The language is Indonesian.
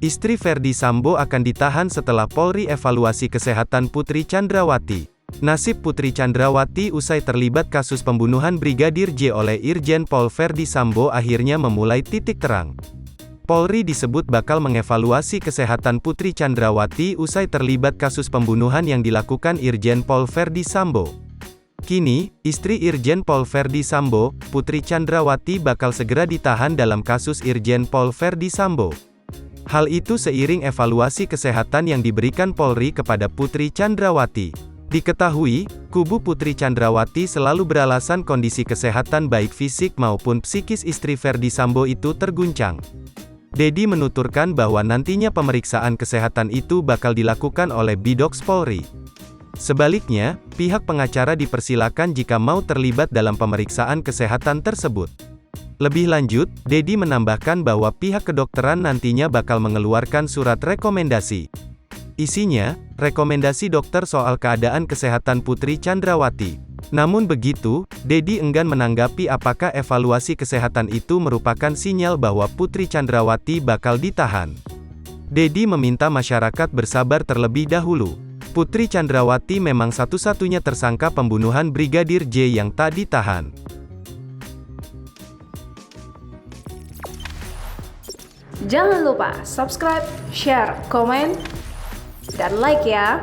Istri Verdi Sambo akan ditahan setelah Polri evaluasi kesehatan Putri Chandrawati. Nasib Putri Chandrawati usai terlibat kasus pembunuhan Brigadir J oleh Irjen Pol Verdi Sambo akhirnya memulai titik terang. Polri disebut bakal mengevaluasi kesehatan Putri Chandrawati usai terlibat kasus pembunuhan yang dilakukan Irjen Pol Verdi Sambo. Kini, istri Irjen Pol Verdi Sambo, Putri Chandrawati bakal segera ditahan dalam kasus Irjen Pol Verdi Sambo. Hal itu seiring evaluasi kesehatan yang diberikan Polri kepada Putri Chandrawati. Diketahui, kubu Putri Chandrawati selalu beralasan kondisi kesehatan baik fisik maupun psikis istri Verdi Sambo itu terguncang. Dedi menuturkan bahwa nantinya pemeriksaan kesehatan itu bakal dilakukan oleh Bidoks Polri. Sebaliknya, pihak pengacara dipersilakan jika mau terlibat dalam pemeriksaan kesehatan tersebut. Lebih lanjut, Dedi menambahkan bahwa pihak kedokteran nantinya bakal mengeluarkan surat rekomendasi. Isinya, rekomendasi dokter soal keadaan kesehatan Putri Chandrawati. Namun begitu, Dedi enggan menanggapi apakah evaluasi kesehatan itu merupakan sinyal bahwa Putri Chandrawati bakal ditahan. Dedi meminta masyarakat bersabar terlebih dahulu. Putri Chandrawati memang satu-satunya tersangka pembunuhan Brigadir J yang tak ditahan. Jangan lupa subscribe, share, komen, dan like ya.